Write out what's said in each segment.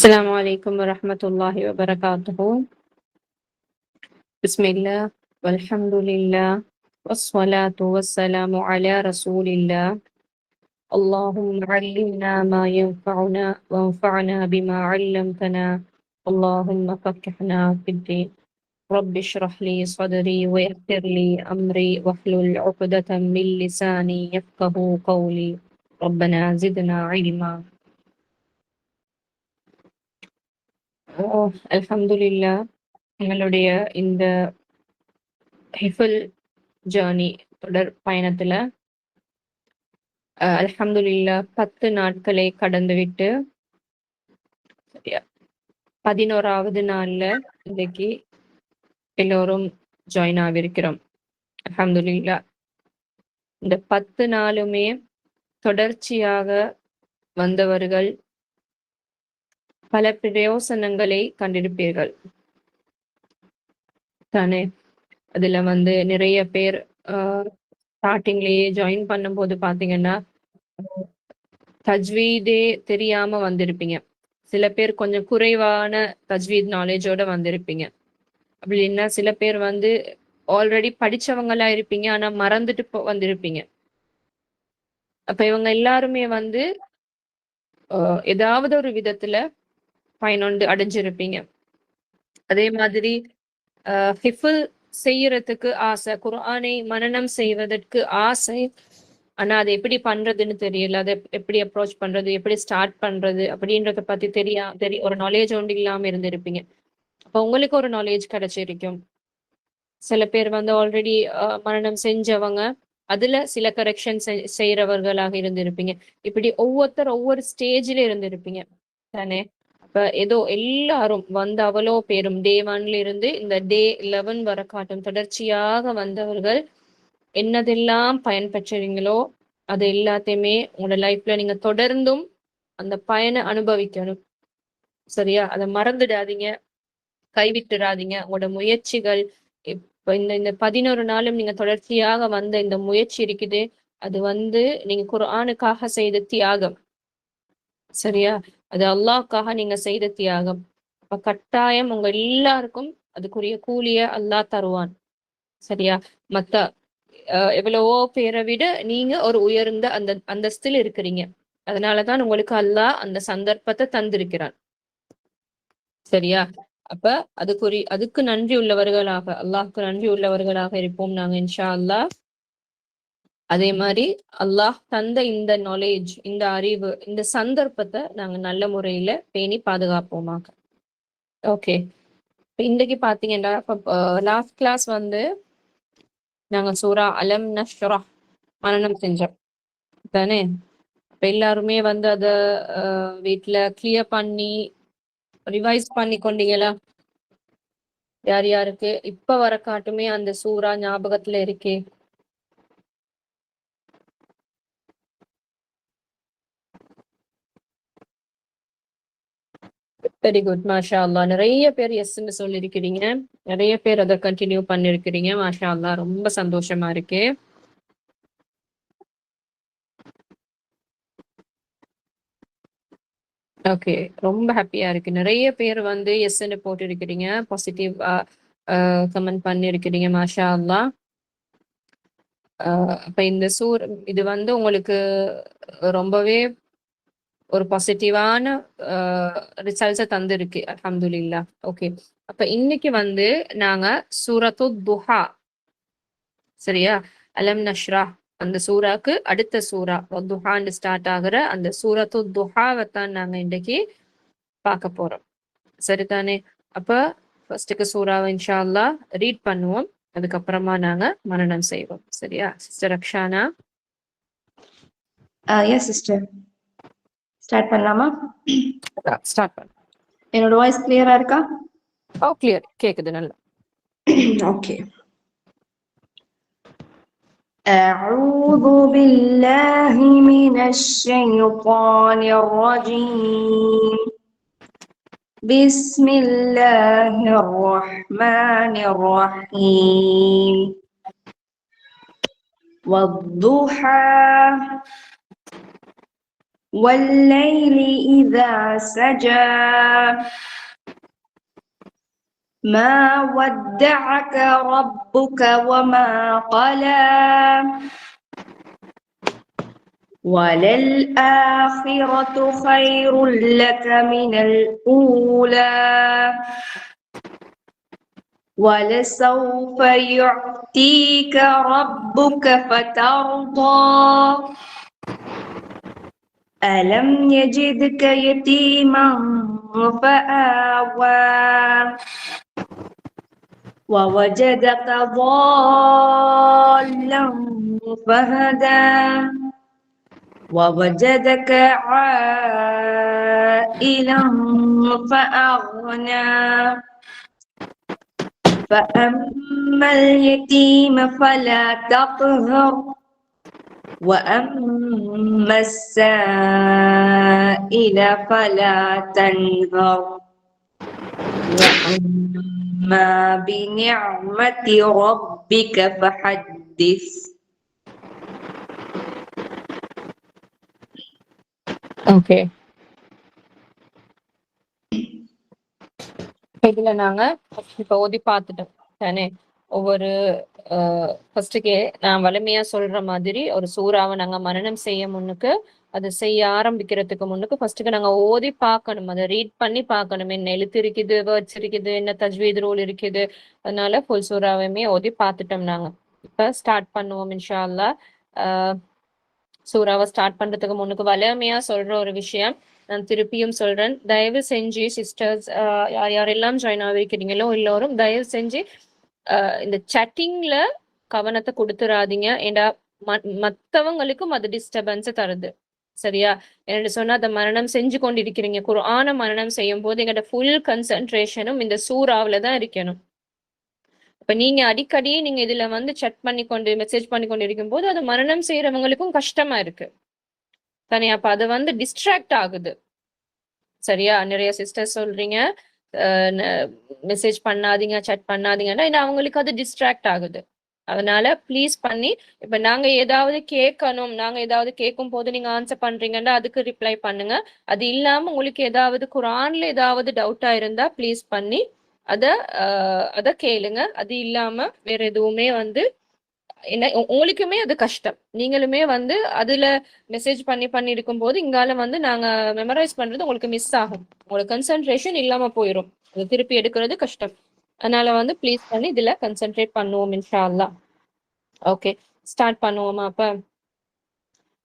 السلام عليكم ورحمة الله وبركاته. بسم الله والحمد لله والصلاة والسلام على رسول الله. اللهم علمنا ما ينفعنا وانفعنا بما علمتنا. اللهم فقهنا في الدين. رب اشرح لي صدري ويسر لي أمري واحلل عقدة من لساني يفقه قولي. ربنا زدنا علما. அல்ஹம்துலில்லா, எங்களுடைய இந்த ஹிஃபுல் ஜேர்னி தொடர் பயணத்துல அல்ஹம்துலில்லா 10 நாட்களை கடந்துவிட்டு 11வது நாள்ல இன்னைக்கு எல்லோரும் ஜாயின் ஆகிருக்கிறோம். அல்ஹம்துலில்லா, இந்த 10 நாளுமே தொடர்ச்சியாக வந்தவர்கள் பல பிரயோசனங்களை கண்டிருப்பீர்கள் தானே. அதுல நிறைய பேர் ஸ்டார்டிங்லயே ஜாயின் பண்ணும்போது பாத்தீங்கன்னா தஜ்வீதே தெரியாம வந்திருப்பீங்க. சில பேர் கொஞ்சம் குறைவான தஜ்வீத் நாலேஜோட வந்திருப்பீங்க. அப்படின்னா சில பேர் ஆல்ரெடி படிச்சவங்களா இருப்பீங்க, ஆனா மறந்துட்டு வந்திருப்பீங்க. அப்ப இவங்க எல்லாருமே ஏதாவது ஒரு விதத்துல பயனொண்டு அடைஞ்சிருப்பீங்க. அதே மாதிரி ஹிஃபுல் செய்யறதுக்கு ஆசை, குர்ஆனை மனனம் செய்வதற்கு ஆசை, ஆனா அதை எப்படி பண்றதுன்னு தெரியல, அதை எப்படி அப்ரோச் பண்றது, எப்படி ஸ்டார்ட் பண்றது அப்படின்றத பத்தி ஒரு நாலேஜ் ஒன்று இல்லாம இருந்திருப்பீங்க. அப்ப உங்களுக்கு ஒரு நாலேஜ் கிடைச்சிருக்கும். சில பேர் ஆல்ரெடி மனனம் செஞ்சவங்க, அதுல சில கரெக்ஷன் செய்யறவர்களாக இருந்திருப்பீங்க. இப்படி ஒவ்வொருத்தர் ஒவ்வொரு ஸ்டேஜ்ல இருந்திருப்பீங்க தானே. அப்ப ஏதோ எல்லாரும் அவ்வளோ பேரும் டே 1ல இருந்து இந்த டே 11 வர காட்டும் தொடர்ச்சியாக வந்தவர்கள் என்னதெல்லாம் பயன்பெற்றீங்களோ அது எல்லாத்தையுமே உங்களோட லைஃப்ல நீங்க தொடர்ந்தும் அந்த பயனை அனுபவிக்கணும். சரியா? அதை மறந்துடாதீங்க, கைவிட்டுடாதீங்க. உங்களோட முயற்சிகள் இப்ப இந்த 11 நாளும் நீங்க தொடர்ச்சியாக வந்த இந்த முயற்சி இருக்குது, அது நீங்க குர்ஆனுக்காக செய்த தியாகம். சரியா? அது அல்லாஹ்க்காக நீங்க செய்த தியாகம். அப்ப கட்டாயம் உங்க எல்லாருக்கும் அதுக்குரிய கூலிய அல்லாஹ் தருவான். சரியா? மத்த எவ்வளவோ பேரை விட நீங்க ஒரு உயர்ந்த அந்தஸ்தில் இருக்கிறீங்க. அதனாலதான் உங்களுக்கு அல்லாஹ் அந்த சந்தர்ப்பத்தை தந்திருக்கிறான். சரியா? அப்ப அதுக்கு நன்றி உள்ளவர்களாக, அல்லாஹ்க்கு நன்றி உள்ளவர்களாக இருப்போம் நாங்க இன்ஷா அல்லாஹ். அதே மாதிரி அல்லாஹ் தந்த இந்த நாலேஜ், இந்த அறிவு, இந்த சந்தர்ப்பத்தை நாங்க நல்ல முறையில பேணி பாதுகாப்போமாக. ஓகே, இன்னைக்கு பாத்தீங்கன்னா லாஸ்ட் கிளாஸ் நாங்க சூரா அலம் நஷ்ரஹ் மனனம் செஞ்சோம் தானே. இப்ப எல்லாருமே அத வீட்டுல கிளியர் பண்ணி ரிவைஸ் பண்ணி கொண்டீங்களா? யார் யாருக்கு இப்ப வர காட்டுமே அந்த சூரா ஞாபகத்துல இருக்கே? வெரி குட், மாஷா அல்லா. நிறைய பேர் எஸ்ன்னு சொல்லியிருக்கிறீங்க, நிறைய பேர் அதை கண்டினியூ பண்ணிருக்கிறீங்க. மாஷா அல்லா, ரொம்ப சந்தோஷமா இருக்கு. ஓகே, ரொம்ப ஹாப்பியா இருக்கு. நிறைய பேர் எஸ்ன்னு போட்டிருக்கிறீங்க, பாசிட்டிவ் கமெண்ட் பண்ணிருக்கிறீங்க. மாஷா அல்லா. அப்ப இந்த இது உங்களுக்கு ரொம்பவே ஒரு பாசிட்டிவான ரிசல்ட்ஸை தந்திருக்கு. அல்ஹம்துலில்லாஹ். ஓகே, அப்ப இன்னைக்கு நாங்க சூரத்து துஹா, சரியா, அலம் நஷ்ரா அந்த சூறாக்கு அடுத்த சூறா துஹான்னு ஸ்டார்ட் ஆகுற அந்த சூரத்து துஹாவை தான் நாங்க இன்னைக்கு பார்க்க போறோம். சரிதானே? அப்ப ஃபர்ஸ்டுக்கு சூறாவை இன்ஷா அல்லாஹ் ரீட் பண்ணுவோம், அதுக்கப்புறமா நாங்க மனனம் செய்வோம். சரியா sister Akshana? Yes sister, start பண்ணலாமா? ஸ்டார்ட் பண்ண. என்னோட வாய்ஸ் கிளியரா இருக்கா? ஓ, கிளியர் கேக்குது, நல்லா. ஓகே. أعوذ بالله من الشيطان الرجيم. بسم الله الرحمن الرحيم. والضحى والليل إذا سجى ما ودعك ربك وما قلى وللآخرة خير لك من الأولى ولسوف يعطيك ربك فترضى ألم يجدك يتيما فآوى ووجدك ضالا فهدى ووجدك عائلا فأغنى فأما اليتيم فلا تقهر وأما السائل فلا تنهر وأما بنعمة ربك فحدث. ஓகே, இதுல நாங்க இப்ப ஓதி பார்த்துட்டோம் தானே. ஒவ்வொரு ஃபர்ஸ்டுக்கே நான் வலிமையா சொல்ற மாதிரி ஒரு சூறாவை நாங்க மரணம் செய்ய முன்னுக்கு, அதை செய்ய ஆரம்பிக்கிறதுக்கு முன்னுக்கு ஃபர்ஸ்ட்டுக்கு நாங்க ஓதி பார்க்கணும், அதை ரீட் பண்ணி பார்க்கணும், என்ன எழுத்து இருக்குது, வேர்ட்ஸ் இருக்குது, என்ன தஜ்வீத் ரூல் இருக்குது. அதனால ஃபுல் சூறாவையுமே ஓதி பார்த்துட்டோம் நாங்க. இப்ப ஸ்டார்ட் பண்ணுவோம் இன்ஷா அல்லாஹ். சூறாவை ஸ்டார்ட் பண்றதுக்கு முன்னுக்கு வலிமையா சொல்ற ஒரு விஷயம் நான் திருப்பியும் சொல்றேன். தயவு செஞ்சு சிஸ்டர்ஸ் யாரெல்லாம் ஜாயின் ஆகிருக்கிறீங்களோ எல்லோரும் தயவு செஞ்சு இந்த சேட்டிங்ல கவனத்தை கொடுத்துடாதீங்க. ஏண்டா மற்றவங்களுக்கும் அது டிஸ்டர்பன்ஸ் தருது. சரியா? என்ன சொன்னா அதை மரணம் செஞ்சு கொண்டிருக்கிறீங்க. குர்ஆனை மரணம் செய்யும் போது எங்களோட ஃபுல் கன்சென்ட்ரேஷனும் இந்த சூறாவில தான் இருக்கணும். இப்ப நீங்க அடிக்கடி நீங்க இதுல வந்து செக் பண்ணி கொண்டு மெசேஜ் பண்ணி கொண்டு இருக்கும் போது அது மரணம் செய்யறவங்களுக்கும் கஷ்டமா இருக்கு தானே. அப்ப அது வந்து டிஸ்ட்ராக்ட் ஆகுது. சரியா? நிறைய சிஸ்டர் சொல்றீங்க மெசேஜ் பண்ணாதீங்க, chat பண்ணாதீங்கன்னா அவங்களுக்கு அது டிஸ்ட்ராக்ட் ஆகுது. அதனால ப்ளீஸ் பண்ணி இப்ப நாங்க ஏதாவது கேட்கணும், நாங்க ஏதாவது கேட்கும் போது நீங்க ஆன்சர் பண்றீங்கன்னா அதுக்கு ரிப்ளை பண்ணுங்க. அது இல்லாம உங்களுக்கு ஏதாவது குர்ஆன்ல ஏதாவது டவுட்டா இருந்தா ப்ளீஸ் பண்ணி அத கேளுங்க. அது இல்லாம வேற எதுவுமே வந்து என்ன உங்களுக்குமே அது கஷ்டம். நீங்களுமே வந்து அதுல மெசேஜ் பண்ணி இருக்கும் போது இங்கால வந்து நாங்க மெமரைஸ் பண்றது உங்களுக்கு மிஸ் ஆகும். உங்களுக்கு கன்சென்ட்ரேஷன் இல்லாம போயிடும். அது திருப்பி எடுக்கிறது கஷ்டம். அதனால வந்து ப்ளீஸ் பண்ணி இதுல கன்சென்ட்ரேட் பண்ணுவோம் இன்ஷா அல்லாஹ். ஓகே, ஸ்டார்ட் பண்ணுவோமா? அப்ப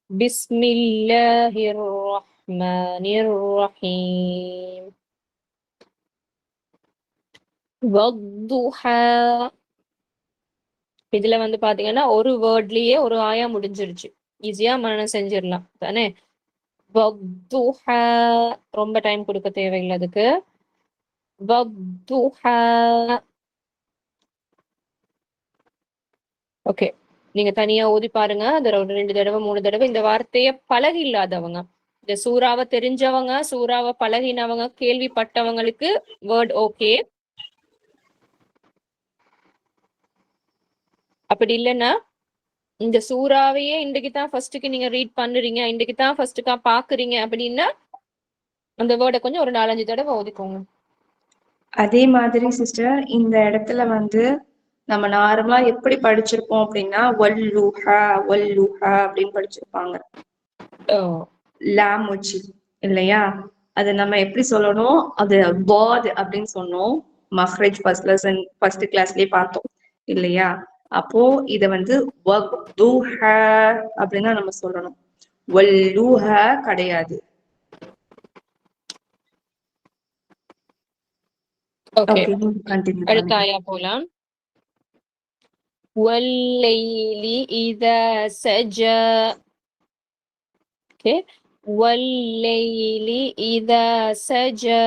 பிஸ்மில்லாஹிர் ரஹ்மானிர் ரஹீம். வத்துஹா. இதுல வந்து பாத்தீங்கன்னா ஒரு வேர்ட்லயே ஒரு ஆயா முடிஞ்சிருச்சு. ஈஸியா மனனம் செஞ்சிடலாம் தானே. வத்துஹா ரொம்ப டைம் கொடுக்க தேவையில்லை அதுக்கு. வத்துஹா. ஓகே, நீங்க தனியா ஓதி பாருங்க. அது ஒரு 2 தடவை 3 தடவை இந்த வார்த்தைய பழகி இல்லாதவங்க, இந்த சூறாவை தெரிஞ்சவங்க, சூறாவை பழகினவங்க, கேள்விப்பட்டவங்களுக்கு வேர்ட் ஓகே. அப்படி இல்லைன்னா இந்த சூறாவையே இன்றைக்கு தான் ஃபர்ஸ்ட்டுக்கு நீங்க ரீட் பண்ணுறீங்க, இன்றைக்கு தான் ஃபர்ஸ்ட்டுக்கா பாக்குறீங்க அப்படின்னா அந்த வேர்டை கொஞ்சம் ஒரு 4-5 தடவை ஓதிக்கோங்க. அதே மாதிரி சிஸ்டர் இந்த இடத்துல வந்து நம்ம நார்மலா எப்படி படிச்சிருப்போம் அப்படின்னா வல்லுஹா வல்லுஹா அப்படின்னு படிச்சிருப்பாங்க லாம் வச்சு இல்லையா. அது நம்ம எப்படி சொல்லணும், அது பாத் அப்படின்னு சொன்னோம். மஹ்ரஜ் ஃபர்ஸ்ட் லெசன் ஃபர்ஸ்ட் கிளாஸ்லயே பார்த்தோம் இல்லையா. அப்போ இத வந்து வக்துஹா அப்படின்னு நம்ம சொல்லணும். வல்லுஹா கிடையாது. ஓகே, கண்டினியூ அடுத்த பண்ணுங்க. ஆயா போலாம். வல்லைலி இதா சஜா. ஓகே, வல்லைலி இதா சஜா.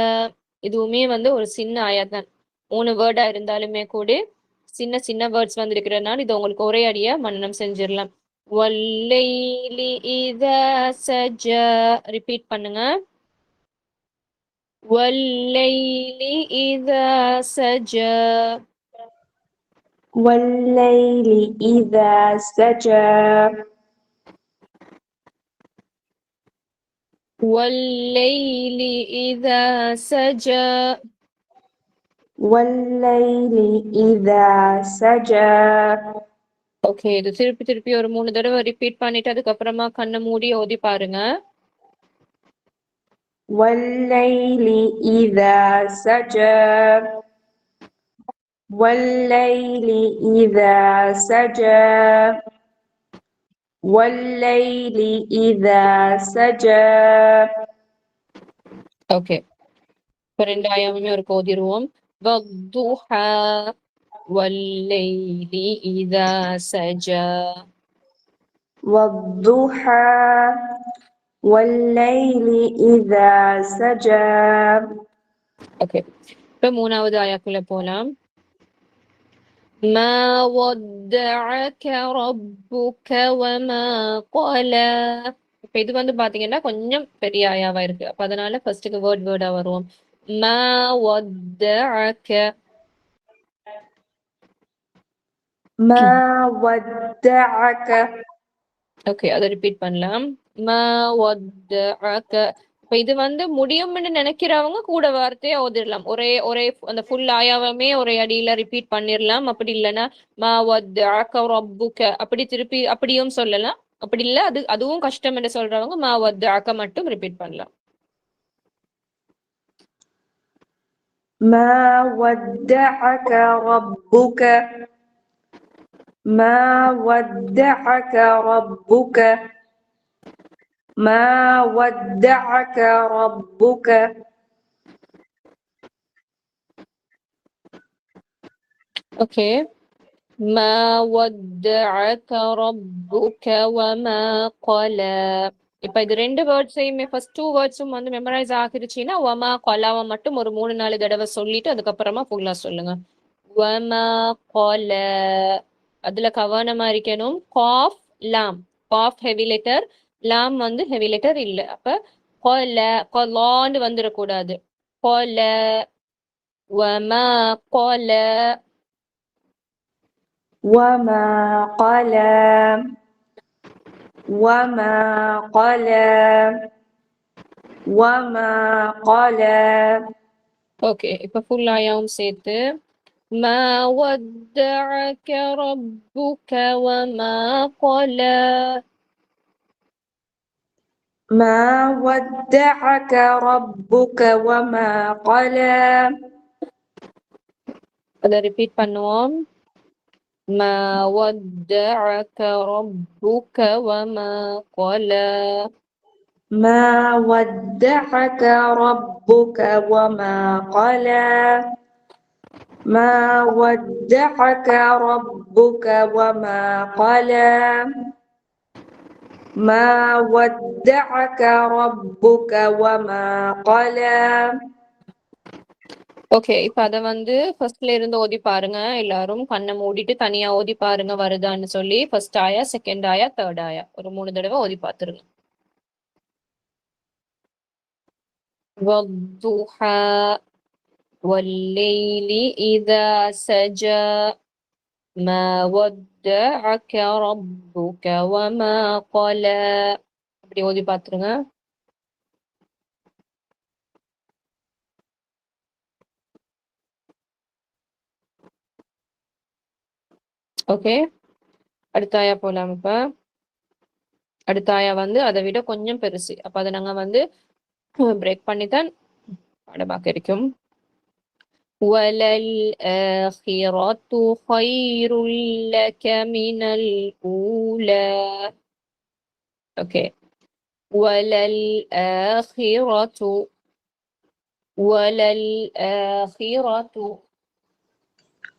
இதுவுமே வந்து ஒரு சின்ன ஆயா தான். 3 வேர்டா இருந்தாலுமே கூட சின்ன சின்ன வேர்ட்ஸ் வந்து இருக்கிறதுனால இது உங்களுக்கு ஒரே அடியா மனனம் செஞ்சிடலாம். வல்லைலி இதா சஜா. ரிப்பீட் பண்ணுங்க. வல்லைலி இதா சஜா. வல்லைலி இதா சஜா. والليل إذا سجى. والليل إذا سجى. ஓகே, இது திருப்பி திருப்பி ஒரு 3 தடவை ரிப்பீட் பண்ணிட்டு அதுக்கப்புறமா கண்ணை மூடி ஓதி பாருங்க. والليل إذا سجى. والليل إذا سجى. والليل إذا سجى. ஓகே, இப்போ 2 ஆயாவுமே ஒரு ஓதிருவோம். والضحى والليل إذا سجى. والضحى والليل إذا سجى. ஓகே, இப்போ 3வது ஆயாக்குள்ள போலாம். ما ودعك ربك وما قلى. இப்போ இது வந்து பாத்தீங்கன்னா கொஞ்சம் பெரிய ஆயாவா இருக்கு. அப்ப அதனால ஃபர்ஸ்ட்டுக்கு வேர்டா வருவோம். ما ودعك. ما ودعك. ஓகே, அதை ரிப்பீட் பண்ணலாம். ما ودعك. இப்ப இது வந்து முடியும்னு நினைக்கிறவங்க கூட வார்த்தையா ஓதிடலாம். ஒரே ஒரே அந்த ஃபுல் ஆயாவமே ஒரே அடியில ரிப்பீட் பண்ணிடலாம். அப்படி இல்லைன்னா மா வத்தஅக ரப்புக அப்படி திருப்பி அப்படியும் சொல்லலாம். அப்படி இல்ல அதுவும் கஷ்டம் என்று சொல்றவங்க மா வத்தஅக மட்டும் ரிப்பீட் பண்ணலாம். ما ودعك ربك. ما ودعك ربك. ما ودعك ربك. ஓகே, ما ودعك ربك وما قلى. இப்ப இது 2 வேர்ட்ஸையுமே ஃபர்ஸ்ட் 2 வேர்ட்ஸும் வந்து மெமரைஸ் ஆகிருச்சுன்னா வமா கொலாவை மட்டும் ஒரு 3-4 தடவை சொல்லிட்டு அதுக்கப்புறமா ஃபுல்லா சொல்லுங்க. வமா கொல. அதுல கவனமா இருக்கணும். காஃப் லாம். காஃப் ஹெவி லெட்டர், லாம் வந்து ஹெவி லெட்டர் இல்ல. அப்ப கொல கொலான்னு வந்துடக்கூடாது. கொல வமா கொல. وما قلى. وما قلى. وما قلى. ஓகே, இப்ப ஃபுல் ஆயாவும் சேர்த்து ما ودعك ربك وما قلى. ما ودعك ربك وما قلى. அதை ரிப்பீட் பண்ணுவோம். ما ودعك ربك وما قلى. ما ودعك ربك وما قلى. ما ودعك ربك وما قلى. ما ودعك ربك وما قلى. ஓகே, இப்ப அதை வந்து ஃபர்ஸ்ட்ல இருந்து ஓதி பாருங்க. எல்லாரும் கண்ணை மூடிட்டு தனியா ஓதி பாருங்க வருதான்னு சொல்லி. ஃபர்ஸ்ட் ஆயா, செகண்ட் ஆயா, தேர்ட் ஆயா ஒரு 3 தடவை ஓதி பார்த்துருங்க. والضحى والليل إذا سجى ما ودعك ربك وما قلى. அப்படி ஓதி பார்த்துருங்க. ஓகே, அடுத்த ஆயா போலாம். இப்ப அடுத்த ஆயா வந்து அதை விட கொஞ்சம் பெருசு. அப்ப அதை நாங்க வந்து பிரேக் பண்ணித்தான் பாடமாக்க இருக்கும். وَلَلْآخِرَةُ خَيْرٌ لَكَ مِنَ الْأُولَى. ஓகே, وَلَلْآخِرَةُ. وَلَلْآخِرَةُ.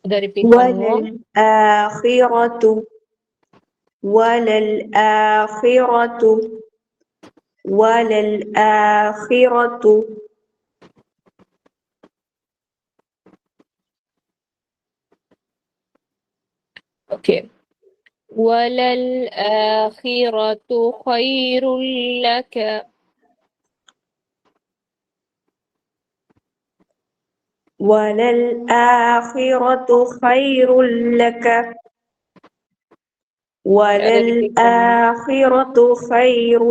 இதை ரிப்பீட் பண்ணுவோம். وللآخرة. وللآخرة. وللآخرة. ஓகே, وَلَلْآخِرَةُ خَيْرٌ لَكَ. وللآخرة خير لك. அதை ரிப்பீட் பண்ணுவோம். وللآخرة خير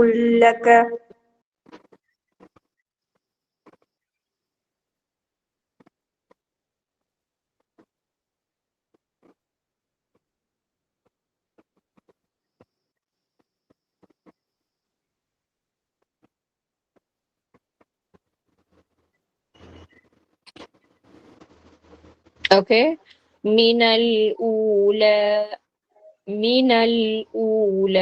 لك. ஓகே, மினல் ஊல, மினல் ஊல,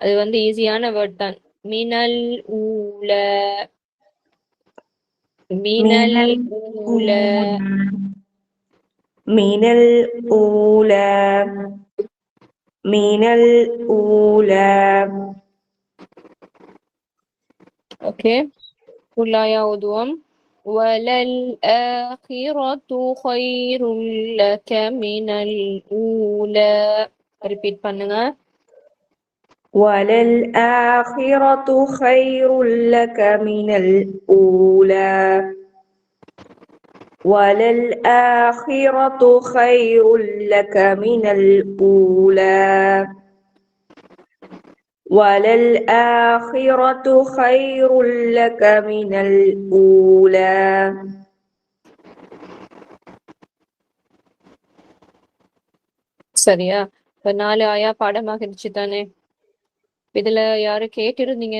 அது வந்து ஈஸியான வேர்ட் தான். மினல் ஊல, மினல் ஊல, மினல் ஊல, மினல் ஊல. ஓகே, ஃபுல்லாயா ஓதுவோம். وَلَلْآخِرَةُ خَيْرٌ لَكَ مِنَ الْأُولَى. ரிப்பீட் பண்ணுங்க. وَلَلْآخِرَةُ خَيْرٌ لَكَ مِنَ الْأُولَى. وَلَلْآخِرَةُ خَيْرٌ لَكَ مِنَ الْأُولَى. وَلَلْآخِرَةُ خَيْرٌ لَكَ مِنَ الْأُولَى. சரியா? இப்ப 4 ஆயா பாடமாகிடுச்சு தானே? இதுல யாரு கேட்டிருந்தீங்க,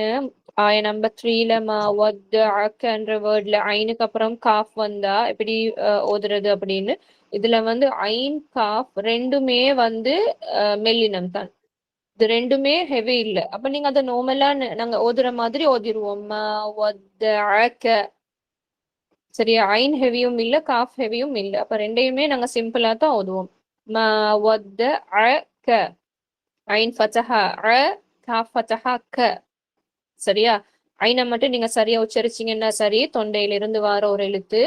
ஆயா நம்பர் 3ல மவத்தஅக்கன்ற வேர்ட்ல ஐனுக்கு அப்புறம் காஃப் வந்தா எப்படி ஓதுறது அப்படின்னு. இதுல வந்து ஐன் காஃப் ரெண்டுமே வந்து மெல்லினம் தான். இது ரெண்டுமே ஹெவி இல்ல. அப்ப நீங்க அதை நார்மலா நாங்க ஓதுற மாதிரி ஓதிருவோம். மவத்தஅக்க. சரியா? ஐன் ஹெவியும் இல்ல, காஃப் ஹெவியும் இல்ல. அப்ப ரெண்டையுமே நாங்க சிம்பிளா தான் ஓதுவோம். மவத்தஅக்க, ஐன் ஃபதஹா அ, காஃப் ஃபதஹா க. சரியா? ஐனை மட்டும் நீங்க சரியா உச்சரிச்சீங்கன்னா சரி, தொண்டையிலிருந்து வார ஒரு எழுத்து.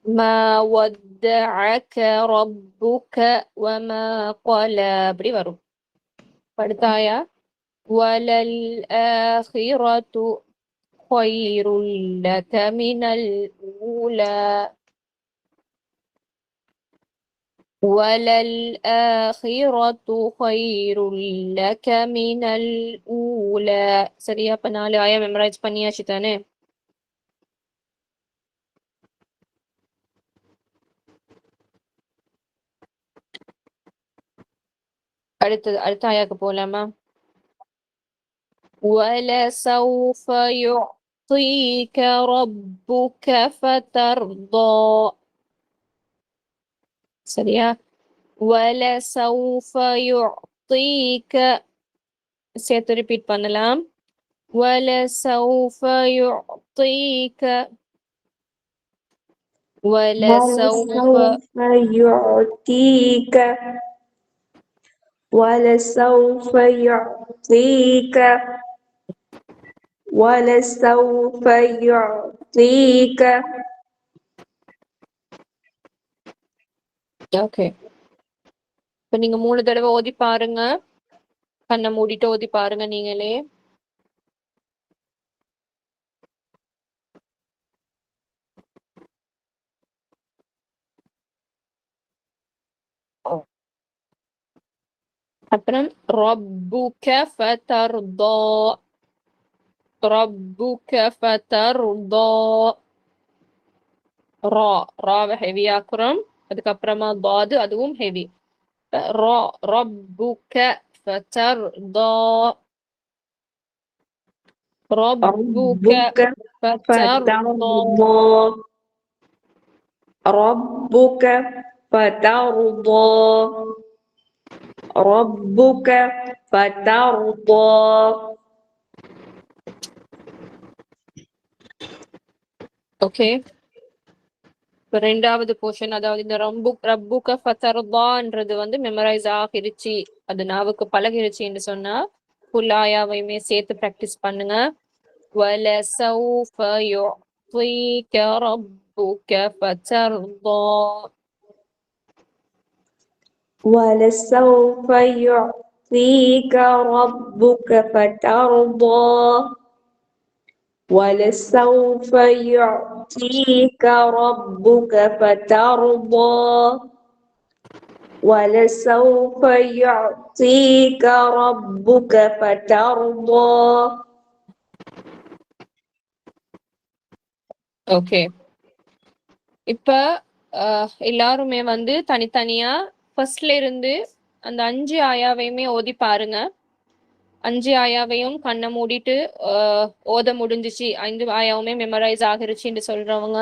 ما ودعك ربك وما قلى, அப்படி வரும். அடுத்தாயா وَلَلْآخِرَةُ خَيْرٌ لَكَ مِنَ الْأُولَى. وَلَلْآخِرَةُ خَيْرٌ لَكَ مِنَ الْأُولَى. சரியா? அப்ப 4 ஆயா மெமரைஸ் பண்ணியாச்சு தானே? அடுத்த ஆயாக்கு போலாமா? وَلَسَوْفَ يُعْطِيكَ رَبُّكَ فَتَرْضَى. சரியா? وَلَسَوْفَ يُعْطِيكَ, சேர்த்து ரிப்பீட் பண்ணலாம். وَلَسَوْفَ يُعْطِيكَ, وَلَسَوْفَ يعطيك، وَلَسَوْفَ يُعْطِيكَ، وَلَسَوْفَ يُعْطِيكَ. ஓகே, இப்ப நீங்க 3 தடவை ஓதி பாருங்க. கண்ணை மூடிட்டு ஓதி பாருங்க நீங்களே. அப்புறம் رَبُّكَ فَتَرْضَى, رَبُّكَ فَتَرْضَى. ராவை ஹெவி ஆக்குறோம். அதுக்கப்புறமா பாது, அதுவும் ஹெவி. رَبُّكَ فَتَرْضَى, رَبُّكَ ربك فَتَرْضَى. فترضى، ربك فترضى، ربك فترضى. ஓகே, இப்ப 2வது போர்ஷன், அதாவது இந்த ரப்புக ஃபதர்தான்றது வந்து மெமரைஸ் ஆகிருச்சு, அது நாவுக்கு பழகிருச்சு என்று சொன்னா ஃபுல் ஆயாவையுமே சேர்த்து பிராக்டிஸ் பண்ணுங்க. وَلَسَوْفَ يُعْطِيكَ رَبُّكَ فَتَرْضَى. وَلَسَوْفَ يُعْطِيكَ رَبُّكَ فَتَرْضَى، وَلَسَوْفَ يُعْطِيكَ رَبُّكَ فَتَرْضَى، وَلَسَوْفَ يُعْطِيكَ رَبُّكَ فَتَرْضَى. ஓகே, இப்ப எல்லாருமே வந்து தனித்தனியா ஃபர்ஸ்ட்ல இருந்து அந்த 5 ஆயாவையுமே ஓதி பாருங்க. 5 ஆயாவையும் கண்ணை மூடிட்டு ஓத முடிஞ்சிச்சு, 5 ஆயாவுமே மெமரைஸ் ஆகிருச்சுன்னு சொல்றவங்க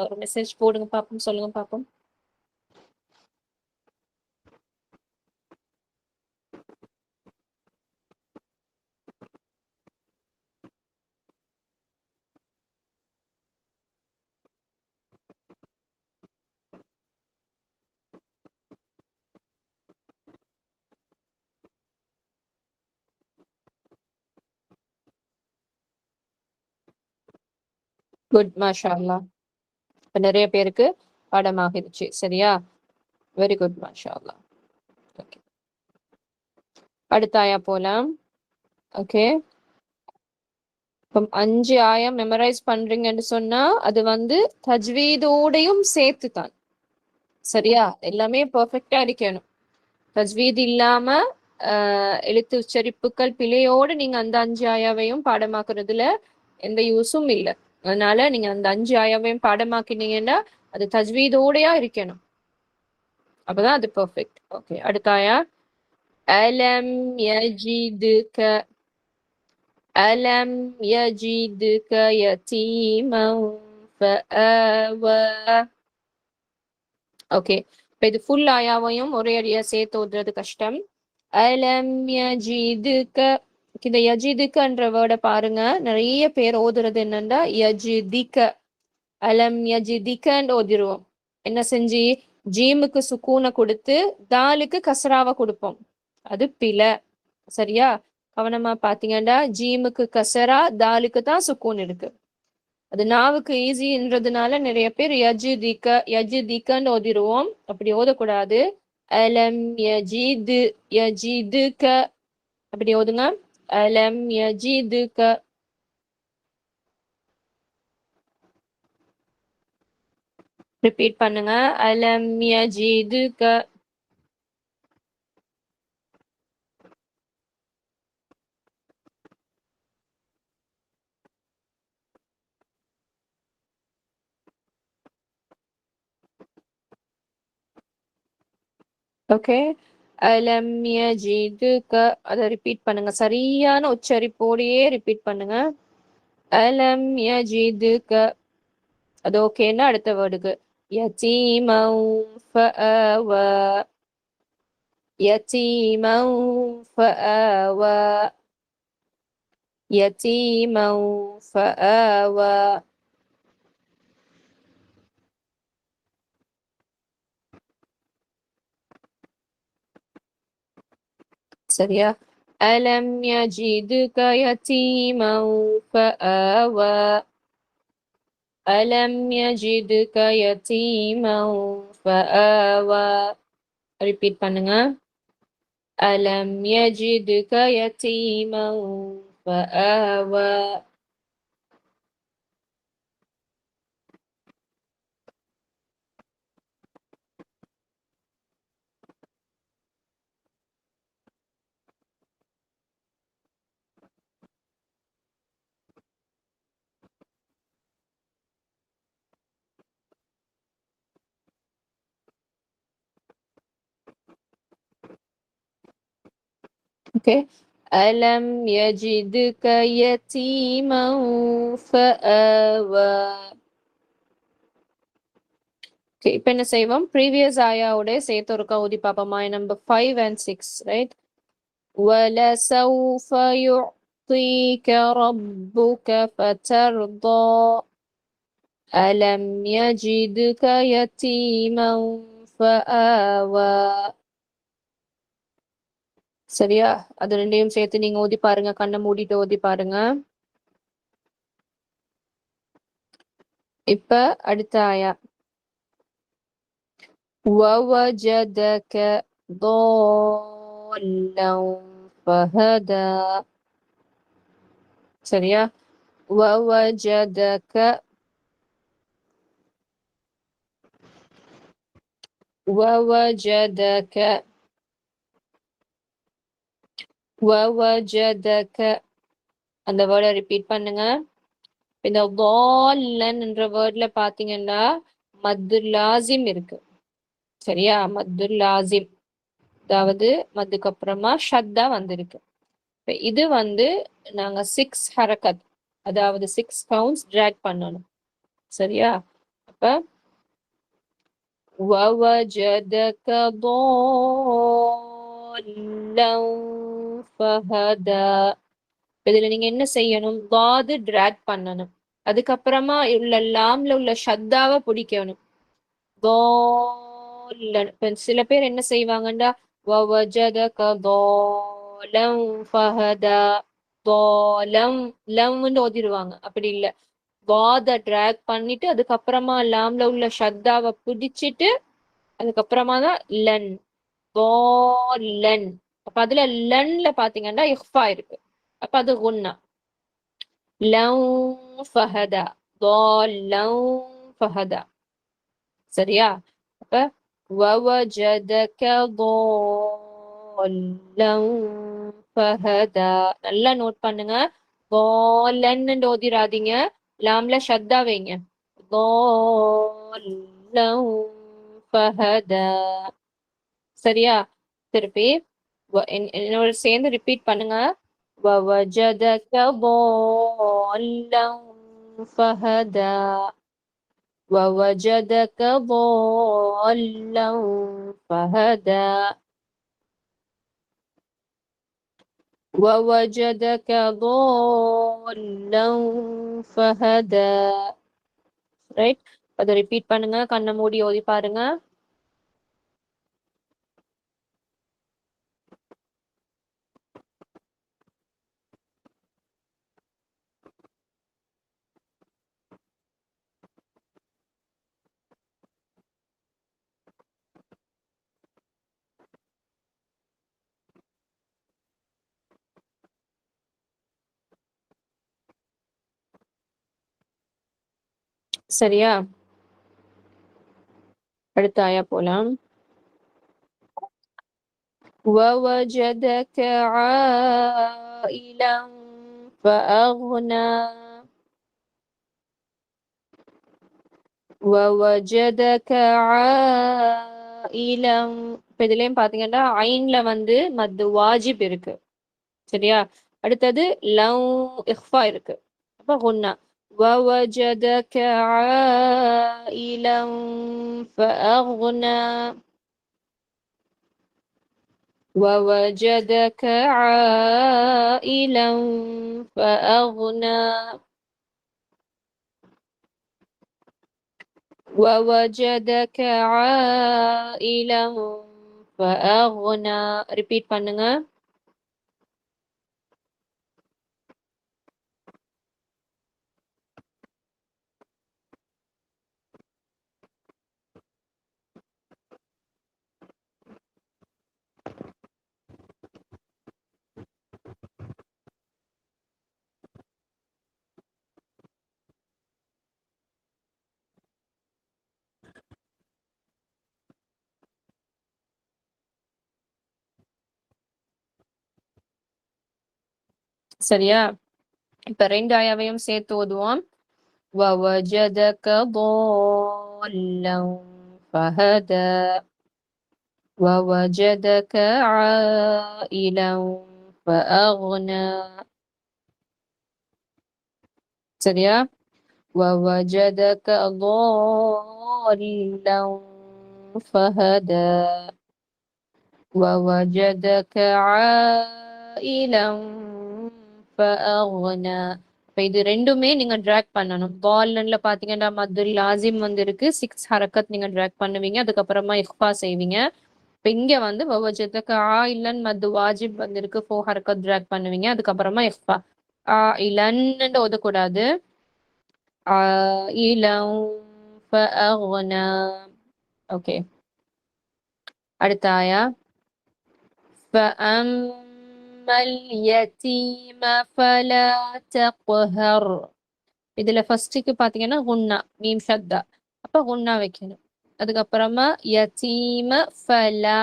ஒரு மெசேஜ் போடுங்க பாப்போம், சொல்லுங்க பாப்போம். குட், மாஷா அல்லாஹ். இப்ப நிறைய பேருக்கு பாடமாகிருச்சு. சரியா? வெரி குட், மாஷா அல்லாஹ். ஓகே, அடுத்த ஆயா போலாம். ஓகே, இப்போ 5 ஆயா மெமரைஸ் பண்றீங்கன்னு சொன்னா அது வந்து தஜ்வீதோடையும் சேர்த்து தான். சரியா? எல்லாமே பெர்ஃபெக்டா இருக்கணும். தஜ்வீத் இல்லாம எழுத்து உச்சரிப்புகள் பிழையோடு நீங்க அந்த 5 ஆயாவையும் பாடமாக்குறதுல எந்த யூஸும் இல்லை. அதனால நீங்க அந்த 5 ஆயாவையும் பாடமாக்கினீங்கன்னா அது தஜ்வீதோடையா இருக்கணும். அப்பதான் அது பெர்ஃபெக்ட். ஓகே, அடுத்த ஆயா. அலம் யஜிதுக அலம் யஜிதுக யதீமன் ஃபஆவா. ஓகே, இப்போ இது ஃபுல் ஆயாவையும் ஒரே அடியா சேர்த்து ஓதுறது கஷ்டம். அலம் யஜிதுக, இந்த யஜிதுக்கன்ற வேர்டை பாருங்க, நிறைய பேர் ஓதுறது என்னன்னா யஜிதிக, அலம் யஜிதிகன்னு ஓதிருவோம். என்ன செஞ்சு ஜீமுக்கு சுக்கூனை கொடுத்து தாலுக்கு கசராவை கொடுப்போம். அது பிழை. சரியா? கவனமா பாத்தீங்கன்னா ஜீமுக்கு கசரா, தாலுக்கு தான் சுக்கூன் இருக்கு. அது நாவுக்கு ஈஸின்றதுனால நிறைய பேர் யஜிதிக்கன்னு ஓதிருவோம். அப்படி ஓதக்கூடாது. அலம் யஜிது யஜிதுக அப்படி ஓதுங்க. அலம் யஜிதுக. ரிப்பீட் பண்ணுங்க. அலம் யஜிதுக. ஓகே, அலம் யஜிதுக அதை ரிப்பீட் பண்ணுங்க. சரியான உச்சரிப்போடையே ரிப்பீட் பண்ணுங்க. அலம் யஜிதுக. அது ஓகேன்னா அடுத்த வேர்டுக்கு. யதீமன் ஃபஆவா யதீமன் ஃபஆவா யதீமன் ஃபஆவா. சரியா? அலம் யஜிதுக யதீமன் ஃபஆவா அலம் யஜிதுக யதீமன் ஃபஆவா. ரிப்பீட் பண்ணுங்க. அலம் யஜிதுக யதீமன் ஃபஆவா. ஓகே, அலம் யஜிதுக யதீமன் ஃபஆவா. ஓகே, இப்போ என்ன செய்வோம்? ப்ரீவியஸ் ஆயாவோட சேர்த்து ஒரு கவுதி பார்ப்போமா? Number 5 and 6, right? وَلَسَوْفَ يُعْطِيكَ رَبُّكَ فَتَرْضَى أَلَمْ يَجِدْكَ يَتِيمًا فَآوَى. சரியா? அது ரெண்டையும் சேர்த்து நீங்க ஓதி பாருங்க. கண்ணை மூடிட்டு ஓதி பாருங்க. இப்ப அடுத்த ஆயா. وَوَجَدَكَ ضَالًّا فَهَدَى. சரியா? وَوَجَدَكَ وَوَجَدَكَ وَوَجَدَكَ அந்த வேர்டை ரிப்பீட் பண்ணுங்க. இந்த ضَالًّا என்ற வேர்ட்ல பாத்தீங்கன்னா மத்து லாசிம் இருக்கு. சரியா? மத்து லாசிம், அதாவது மத்துக்கு அப்புறமா ஷத்தா வந்திருக்கு. இது வந்து நாங்க 6 ஹரக்கத், அதாவது 6 கவுண்ட்ஸ் டிராக் பண்ணணும். சரியா? அப்ப وَوَجَدَكَ ضَالًّا فَهَدَى. இதுல நீங்க என்ன செய்யணும்? வாது டிராக் பண்ணணும். அதுக்கப்புறமா உள்ள லாம்ல உள்ள ஷத்தாவை பிடிக்கணும். சில பேர் என்ன செய்வாங்கண்டா وَوَجَدَكَ ضَالًّا فَهَدَى லம்னு ஓதிடுவாங்க. அப்படி இல்ல, வாத டிராக் பண்ணிட்டு அதுக்கப்புறமா லாம்ல உள்ள ஷத்தாவை பிடிச்சிட்டு அதுக்கப்புறமா தான் லன் லன். அப்ப அதுல லன்ல பாத்தீங்கன்னா இஃபா இருக்கு. அப்ப அது குன்னா லவ் ஃபஹதா லவ் ஃபஹதா. சரியா? அப்ப وَوَجَدَكَ ضَالًّا فَهَدَى. நல்லா நோட் பண்ணுங்க. ضَالًّا ஓதிராதீங்க, லாம்ல ஷத்தா வைங்க. ضَالًّا فَهَدَى. சரியா? திருப்பி என்னோட சேர்ந்து ரிப்பீட் பண்ணுங்க. وَوَجَدَكَ ضَالًّا فَهَدَى. وَوَجَدَكَ ضَالًّا فَهَدَى. وَوَجَدَكَ ضَالًّا فَهَدَى. ரைட்? அதை ரிப்பீட் பண்ணுங்க. கண்ணை மூடி ஓதி பாருங்க. சரியா? அடுத்த ஆயா போலாம். وَوَجَدَكَ عَائِلًا فَأَغْنَى. وَوَجَدَكَ عَائِلًا. இப்ப இதுலயும் பாத்தீங்கன்னா ஐன்ல வந்து மத்து வாஜிப் இருக்கு. சரியா? அடுத்தது லவ் இஃபா இருக்கு. அப்ப குன்னா وَوَجَدَكَ عَائِلًا فَأَغْنَى. وَوَجَدَكَ عَائِلًا فَأَغْنَى. وَوَجَدَكَ عَائِلًا فَأَغْنَى. ரிப்பீட் பண்ணுங்க. சரியா? இப்ப 2 ஆயாவையும் சேர்த்து ஓதுவோம். وَوَجَدَكَ ضَالًّا فَهَدَى. وَوَجَدَكَ عَائِلًا فَأَغْنَى. சரியா? وَوَجَدَكَ ضَالًّا فَهَدَى. وَوَجَدَكَ عَائِلًا فَأَغْنَى. இப்ப இது ரெண்டுமே நீங்க டிராக் பண்ணணும். ضالன்ல பாத்தீங்கன்னா மத்து லாசிம் வந்து இருக்கு. 6 ஹரக்கத் நீங்க டிராக் பண்ணுவீங்க. அதுக்கப்புறமா இஃபா செய்வீங்க. இப்ப இங்க வந்து வவஜதக ஆயிலன் மத்து வாஜிப் வந்து இருக்கு. 4 ஹரக்கத் டிராக் பண்ணுவீங்க. அதுக்கப்புறமா இஃபா. ஆயிலன்னு ஓதக்கூடாது. ஆயிலம் ஃபஅக்னா. ஓகே. அடுத்த ஆயா. فَأَمَّا الْيَتِيمَ فَلَا تَقْهَرْ. இதுல ஃபர்ஸ்ட்டுக்கு பாத்தீங்கன்னா குன்னா மீம் ஷத்தா. அப்ப குன்னா வைக்கணும். அதுக்கப்புறமா யதீம ஃபலா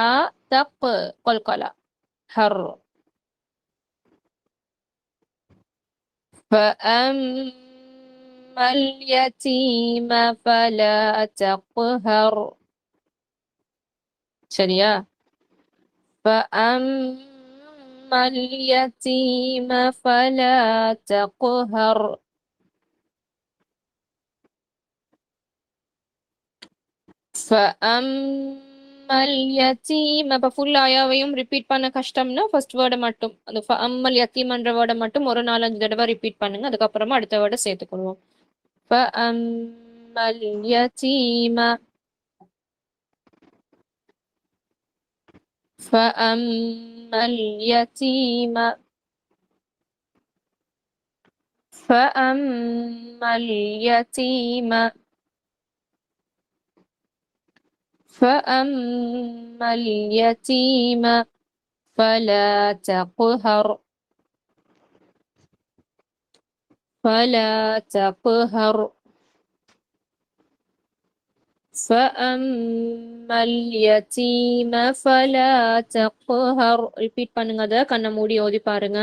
தக் கொல்கலா ஹர். فَأَمَّا الْيَتِيمَ فَلَا تَقْهَرْ. சரியா? فَأَمَّا اليتيم فلا تقهر فأما اليتيم அப்ப ஃபுல் ஆயாவையும் ரிப்பீட் பண்ண கஷ்டம்னா ஃபர்ஸ்ட் வேர்டை மட்டும் அந்த அம்மல் யத்தீம்ன்ற வேர்டை மட்டும் ஒரு 4-5 தடவை ரிப்பீட் பண்ணுங்க. அதுக்கப்புறமா அடுத்த வேர்டை சேர்த்துக்கொள்வோம். فأما اليتيم فأما اليتيم فأما اليتيم فأما اليتيم فلا تقهر فلا تقهر فأما اليتيم فلا تقهر ரிப்பீட் பண்ணுங்க. அத கண்ணை மூடி ஓதி பாருங்க.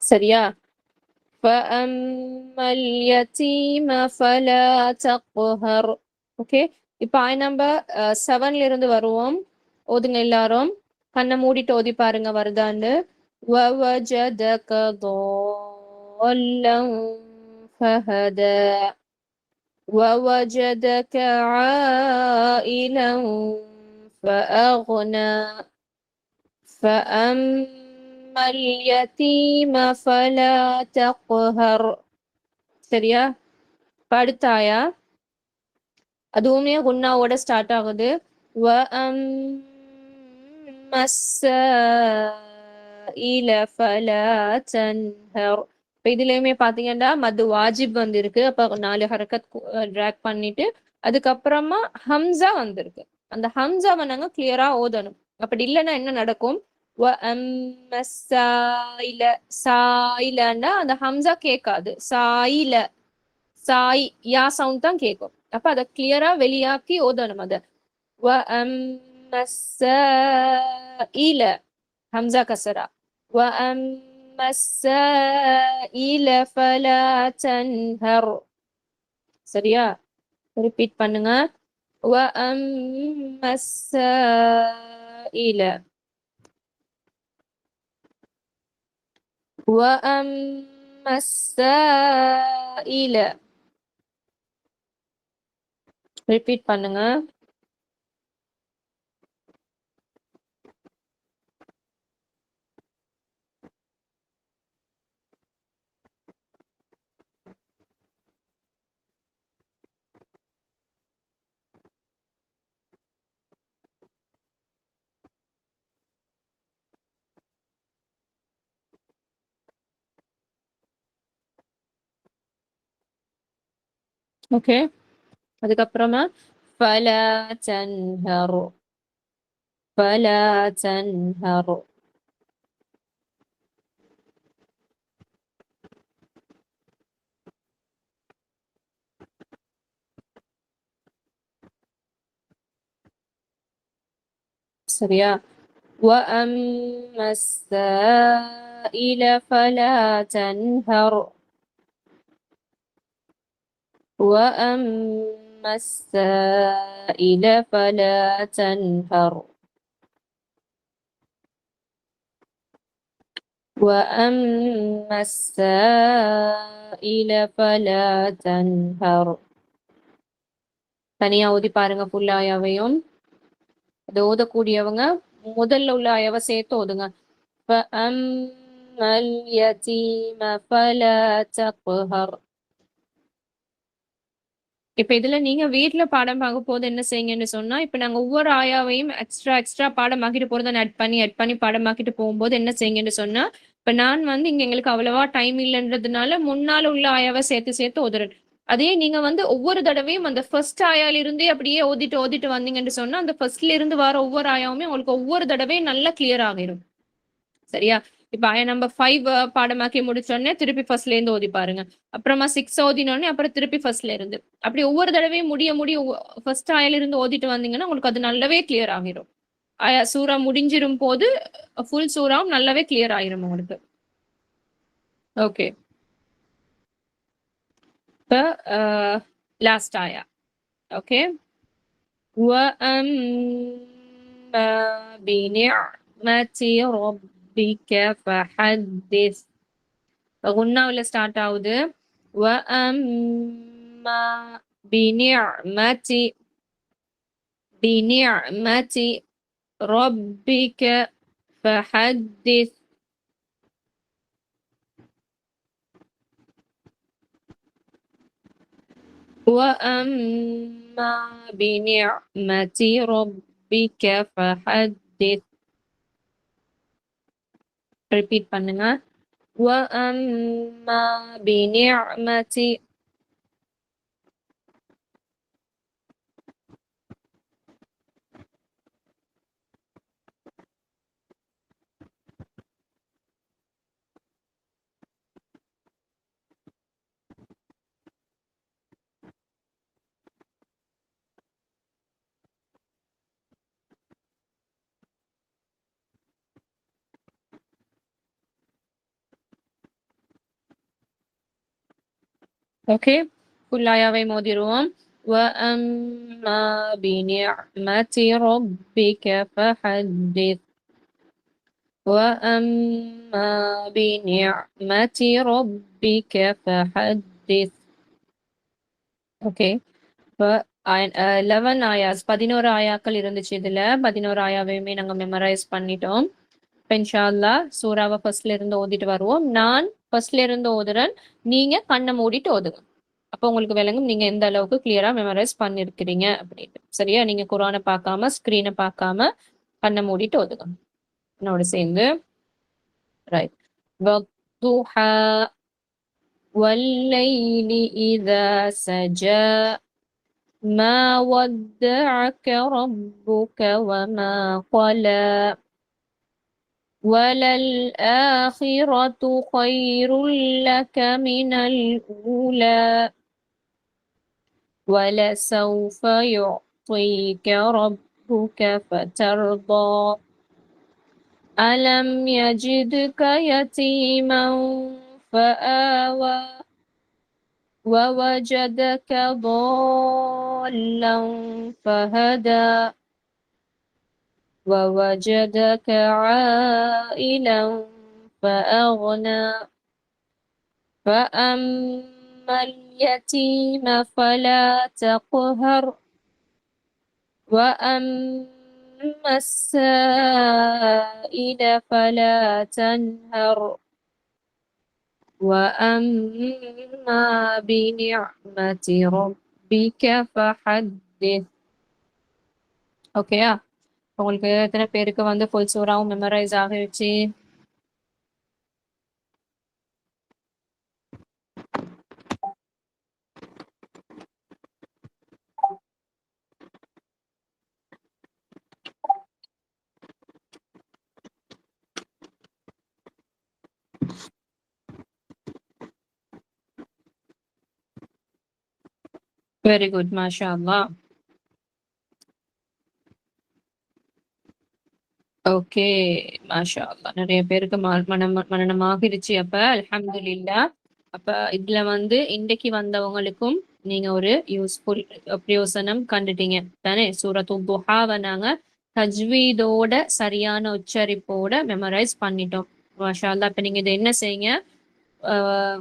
சரியா? فأما اليتيم فلا تقهر. ஓகே, இப்போ ஆய் நம்பர் 7ல இருந்து வருவோம். ஓதுங்க எல்லாரும். கண்ணை மூடிட்டு ஓதி பாருங்க வருதான்னு. ووجدك ضالا فهدى ووجدك عائلا فأغنى فأما اليتيم فلا تقهر. சரியா? அடுத்தாயா அதுவுமே குன்னாவோட ஸ்டார்ட் ஆகுது. وأما السائل فلا تنهر. இப்போ இதுலயுமே பாத்தீங்கன்னா மது வாஜிப் வந்திருக்கு. அப்ப 4 ஹரக்கத் டிராக் பண்ணிட்டு அதுக்கப்புறமா ஹம்சா வந்திருக்கு. அந்த ஹம்சாவை நாங்க கிளியரா ஓதணும். அப்படி இல்லைன்னா என்ன நடக்கும்? சாயிலன்னா அந்த ஹம்சா கேட்காது. சாயில சாய் யா சவுண்ட் தான் கேட்கும். அப்ப அதை கிளியரா வெளியாக்கி ஓதணும். அத ஹம்சா கசரா சரியா? ரிப்பீட் பண்ணுங்க. وأما السائل وأما السائل ரிப்பீட் பண்ணுங்க. ஓகே, அதுக்கப்புறமா فلا تنهر فلا تنهر சரியா? وأما السائل فلا تنهر وأما السائل فلا تنهر وأما السائل فلا تنهر. தனியா ஓதி பாருங்க ஃபுல் ஆயாவையும். அது ஓதக்கூடியவங்க முதல்ல உள்ள ஆயாவை சேர்த்து ஓதுங்க. فأما اليتيم فلا تقهر. இப்ப இதுல நீங்க வீட்டுல பாடம் பார்க்க போது என்ன செய்யுங்கன்னு சொன்னா, இப்ப நாங்க ஒவ்வொரு ஆயாவையும் எக்ஸ்ட்ரா பாடமாக்கிட்டு போறதை ஆட் பண்ணி பாடமாக்கிட்டு போகும்போது என்ன செய்யுங்கன்னு சொன்னா, இப்ப நான் இங்க எங்களுக்கு அவ்வளவா டைம் இல்லைன்றதுனால முன்னால உள்ள ஆயாவை சேர்த்து ஓதுறேன். அதே நீங்க வந்து ஒவ்வொரு தடவையும் அந்த ஃபர்ஸ்ட் ஆயால இருந்தே அப்படியே ஓதிட்டு வந்தீங்கன்னு சொன்னா அந்த ஃபர்ஸ்ட்ல இருந்து வர ஒவ்வொரு ஆயாவுமே உங்களுக்கு ஒவ்வொரு தடவையும் நல்லா கிளியர் ஆகிரும். சரியா? இப்ப ஆயா நம்பர் 5 பாடமாக்கி முடிச்சோனே திருப்பி ஃபர்ஸ்ட்ல இருந்து ஓதி பாருங்க. அப்புறமா 6 ஓதினோனே அப்புறம் திருப்பி ஃபர்ஸ்ட்ல இருந்து. அப்படி ஒவ்வொரு தடவையும் முடிய ஃபர்ஸ்ட் ஆயால இருந்து ஓதிட்டு வந்தீங்கன்னா உங்களுக்கு அது நல்லாவே கிளியர் ஆகிரும். ஆயா சூரா முடிஞ்சிரும் போது ஃபுல் சூராவும் நல்லாவே கிளியர் ஆயிரும் உங்களுக்கு. ஓகே. இப்ப லாஸ்ட் ஆயா. ஓகே. وَأَمَّا بِنِعْمَةِ رَبِّكَ فَحَدِّثْ. غُنَّாவுல ஸ்டார்ட் ஆகுது. وَأَمَّا بِنِعْمَةِ رَبِّكَ فَحَدِّثْ. وَأَمَّا بِنِعْمَةِ رَبِّكَ فَحَدِّثْ. ரிப்பீட் பண்ணுங்க. وَأَمَّا بِنِعْمَةِ. ஓகே. ஃபுல் ஆயாவை மோதிருவோம். وَأَمَّا بِنِعْمَةِ رَبِّكَ فَحَدِّثْ. وَأَمَّا بِنِعْمَةِ رَبِّكَ فَحَدِّثْ. ஓகே. இப்ப 11 ஆயாஸ் 11 ஆயாக்கள் இருந்துச்சு இதுல. 11 ஆயாவையுமே நாங்க மெமரைஸ் பண்ணிட்டோம். இப்ப இன்ஷா அல்லாஹ் சூராவை ஃபர்ஸ்ட்ல இருந்து ஓதிட்டு வருவோம். நான் ஃபர்ஸ்ட்ல இருந்து ஓதுறேன். நீங்க கண்ணை மூடிட்டு ஓதுங்க. அப்போ உங்களுக்கு விளங்கும் நீங்க எந்த அளவுக்கு கிளியரா மெமரைஸ் பண்ணிருக்கிறீங்க அப்படின்ட்டு. சரியா? நீங்க குர்ஆனை பார்க்காம ஸ்கிரீனை பார்க்காம கண்ணை மூடிட்டு ஓதுங்க. என்னோட சேர்ந்து. ரைட். வத்துஹா والليل إذا سجى ما ودعك ربك وما قلى وللآخرة خير لك من الأولى ولسوف يعطيك ربك فترضى ألم يجدك يتيما فآوى ووجدك ضالا فهدى ووجدك عائلا فأغنى فأما اليتيم فلا تقهر وأما السائل فلا تنهر وأما بنعمة ربك فحدث. ஓகேயா? உங்களுக்கு எத்தனை பேருக்கு வந்து ஃபுல் சூராவும் மெமரைஸ் ஆகிடுச்சு? வெரி குட், மாஷா அல்லாஹ். ஓகே, மாஷா அல்லாஹ். நிறைய பேருக்கு மனனமாகிருச்சு. அப்ப அல்ஹம்துலில்லாஹ். அப்ப இதுல வந்து இன்றைக்கு வந்தவங்களுக்கும் நீங்க ஒரு யூஸ்ஃபுல் பிரயோசனம் கண்டுட்டீங்க தானே? சூரத்து துஹாவை நாங்க தஜ்வீதோட சரியான உச்சரிப்போட மெமரைஸ் பண்ணிட்டோம். மாஷா அல்லாஹ். இப்ப நீங்க இதை என்ன செய்யுங்க,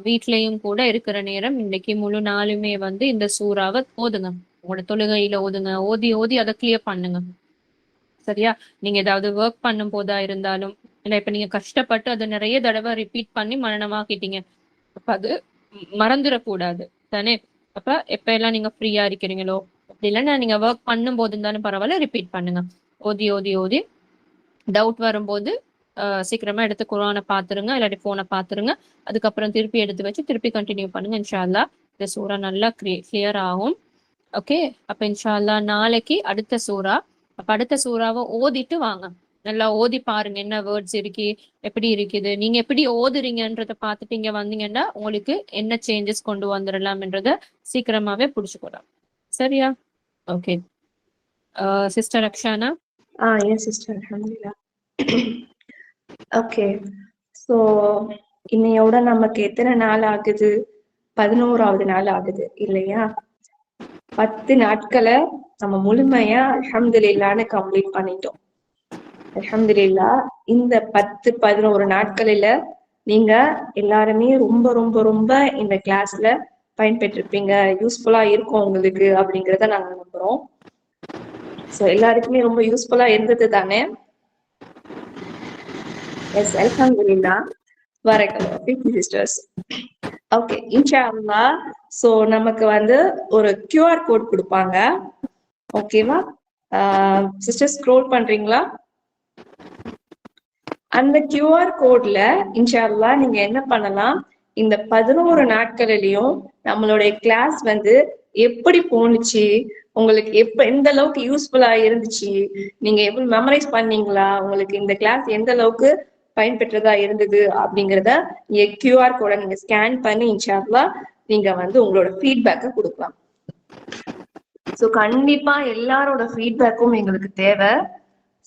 வீட்லயும் கூட இருக்கிற நேரம் இன்னைக்கு முழு நாளுமே வந்து இந்த சூறாவை ஓதுங்க. உங்களோட தொழுகையில ஓதுங்க. ஓதி ஓதி அதை கிளியர் பண்ணுங்க. சரியா? நீங்க ஏதாவது ஒர்க் பண்ணும் போதா இருந்தாலும் இல்ல, இப்ப நீங்க கஷ்டப்பட்டு அதை நிறைய தடவை ரிப்பீட் பண்ணி மனனமாக்கிட்டீங்க. அப்ப அது மறந்துடக்கூடாது தானே? அப்ப எப்ப எல்லாம் நீங்க ஃப்ரீயா இருக்கிறீங்களோ, அப்படி இல்லைன்னா நீங்க ஒர்க் பண்ணும் போது இருந்தாலும் பரவாயில்ல, ரிப்பீட் பண்ணுங்க. ஓதி ஓதி ஓதி டவுட் வரும்போது சீக்கிரமா எடுத்து குர்ஆனை பாத்துருங்க, இல்லாட்டி போனை பாத்துருங்க. அதுக்கப்புறம் திருப்பி எடுத்து வச்சு திருப்பி கண்டினியூ பண்ணுங்க இன்ஷா அல்லாஹ். இந்த சூறா நல்லா கிளியர் ஆகும். ஓகே, அப்ப இன்ஷா அல்லாஹ் நாளைக்கு அடுத்த சூறா. அப்ப அடுத்த சூறாவை ஓதிட்டு வாங்க, நல்லா ஓதி பாருங்க என்ன வேர்ட்ஸ் இருக்கு, எப்படி இருக்குது, நீங்க எப்படி ஓதுறீங்கன்றத பார்த்துட்டு இங்க வந்தீங்கன்னா உங்களுக்கு என்ன சேஞ்சஸ் கொண்டு வந்துடலாம்ன்றத சீக்கிரமாவே புடிச்சுக்கலாம். சரியா? Okay sister Akshana. Yes sister, அல்ஹம்துலில்லாஹ். ஓகே, ஸோ இன்னையோட நமக்கு எத்தனை நாள் ஆகுது? 11வது நாள் ஆகுது இல்லையா? 10 நாட்களை நம்ம முழுமையா அல்ஹம்துலில்லாஹ்னு கம்ப்ளீட் பண்ணிட்டோம். அல்ஹம்துலில்லாஹ். இந்த 10-11 நாட்களில நீங்க எல்லாருமே ரொம்ப ரொம்ப ரொம்ப இந்த கிளாஸ்ல பயன்பெற்றிருப்பீங்க, யூஸ்ஃபுல்லா இருக்கும் உங்களுக்கு அப்படிங்கிறத நாங்க நம்புறோம். ஸோ எல்லாருக்குமே ரொம்ப யூஸ்ஃபுல்லா இருந்தது தானே? எஸ், அல்ஹம்துலில்லாஹ். பரக்கல்லாஹு சிஸ்டர்ஸ். ஓகே, இன்ஷா அல்லாஹ். ஸோ நமக்கு வந்து ஒரு QR கோட் கொடுப்பாங்க. ஓகேவா சிஸ்டர்? ஸ்க்ரோல் பண்றீங்களா? அந்த QR கோட்ல இன்ஷா அல்லாஹ் நீங்க என்ன பண்ணலாம், இந்த 11 நாட்களிலையும் நம்மளுடைய கிளாஸ் வந்து எப்படி போனுச்சு, உங்களுக்கு எந்த அளவுக்கு யூஸ்ஃபுல்லா இருந்துச்சு, நீங்க எப்படி மெமரைஸ் பண்ணீங்களா, உங்களுக்கு இந்த கிளாஸ் எந்த அளவுக்கு பயன்பெற்றதா இருந்தது அப்படிங்கிறத நீங்க QR கோட நீங்க ஸ்கேன் பண்ணி இன்ஷா அல்லாஹ் நீங்க வந்து உங்களோட ஃபீட்பேக்கை கொடுக்கலாம். ஸோ கண்டிப்பா எல்லாரோட ஃபீட்பேக்கும் எங்களுக்கு தேவை.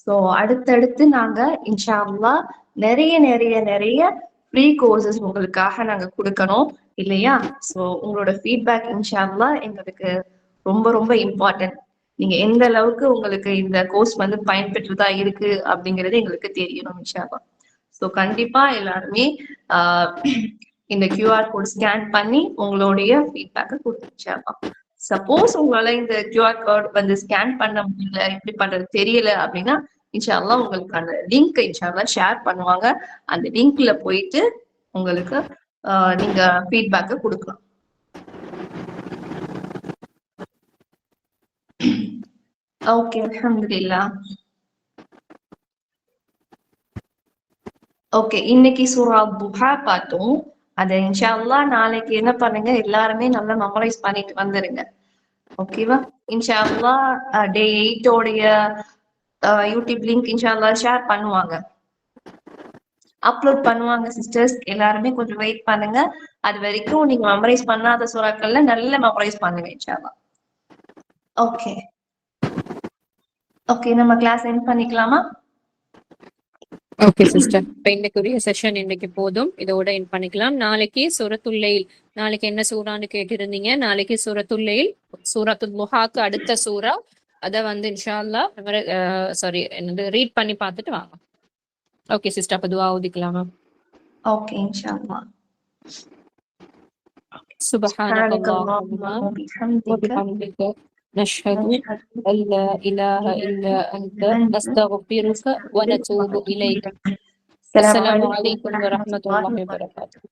ஸோ அடுத்தடுத்து நாங்க இன்ஷா அல்லாஹ் நிறைய நிறைய நிறைய ஃப்ரீ கோர்சஸ் உங்களுக்காக நாங்க கொடுக்கணும் இல்லையா? ஸோ உங்களோட ஃபீட்பேக் இன்ஷா அல்லாஹ் எங்களுக்கு ரொம்ப ரொம்ப இம்பார்ட்டன்ட். நீங்க எந்த அளவுக்கு உங்களுக்கு இந்த கோர்ஸ் வந்து பயன்பெற்றதா இருக்கு அப்படிங்கிறது எங்களுக்கு தெரியணும் இன்ஷா அல்லாஹ். ஸோ கண்டிப்பா எல்லாருமே இந்த QR கோட் ஸ்கேன் பண்ணி உங்களுடைய ஃபீட்பேக்கை கொடுங்க இன்ஷா அல்லாஹ். சப்போஸ் உங்களால இந்த QR கோட் வந்து ஸ்கேன் பண்ண முடியல, எப்படி பண்றது தெரியல அப்படின்னா இன்ஷா அல்லாஹ் உங்களுக்கு அந்த லிங்க் இன்ஷா அல்லாஹ் ஷேர் பண்ணுவாங்க. அந்த லிங்க்ல போயிட்டு உங்களுக்கு நீங்க ஃபீட்பேக்கை கொடுக்கலாம். ஓகே, அல்ஹம்துலில்லாஹ். ஓகே, இன்னைக்கு சூரா துஹா பார்த்தோம். அதை இன்ஷா அல்லாஹ் நாளைக்கு என்ன பண்ணுங்க, எல்லாருமே நல்லா மெமரைஸ் பண்ணிட்டு வந்துருங்க. ஓகேவா? இன்ஷா அல்லாஹ் டே 8 உடைய யூடியூப் லிங்க் இன்ஷா அல்லாஹ் ஷேர் பண்ணுவாங்க, அப்லோட் பண்ணுவாங்க சிஸ்டர்ஸ். எல்லாருமே கொஞ்சம் வெயிட் பண்ணுங்க. அது வரைக்கும் நீங்க மெமரைஸ் பண்ணாத சூறாக்கள்ல நல்ல மெமரைஸ் பண்ணுங்க இன்ஷா அல்லாஹ். ஓகே ஓகே, நம்ம கிளாஸ் எண்ட் பண்ணிக்கலாமா? ஓகே சிஸ்டர், இப்போ இன்னைக்குரிய செஷன் இன்னைக்கு போதும், இதோட எண்ட் பண்ணிக்கலாம். நாளைக்கு சூரத்துல் லைல், நாளைக்கு என்ன சூறான்னு கேட்டிருந்தீங்க. நாளைக்கு சூரத்துல் லைல், சூரத்துல் துஹாக்கு அடுத்த சூறா. அதை வந்து இன்ஷா அல்லாஹ் என்னது ரீட் பண்ணி பார்த்துட்டு வாங்க. ஓகே சிஸ்டர், அப்போ துஆ ஓதிக்கலாமா? ஓகே இன்ஷா அல்லாஹ். சுப்ஹானக்கல்லாஹும்ம வபிஹம்திக நஷ்ஹது அல்லா இலாஹ இல்லா அன்த நஸ்தக்ஃபிருக வ நதூபு இலைக். அஸ்ஸலாமு அலைக்கும் வரஹ்மத்துல்லாஹி வபரகாத்துஹு.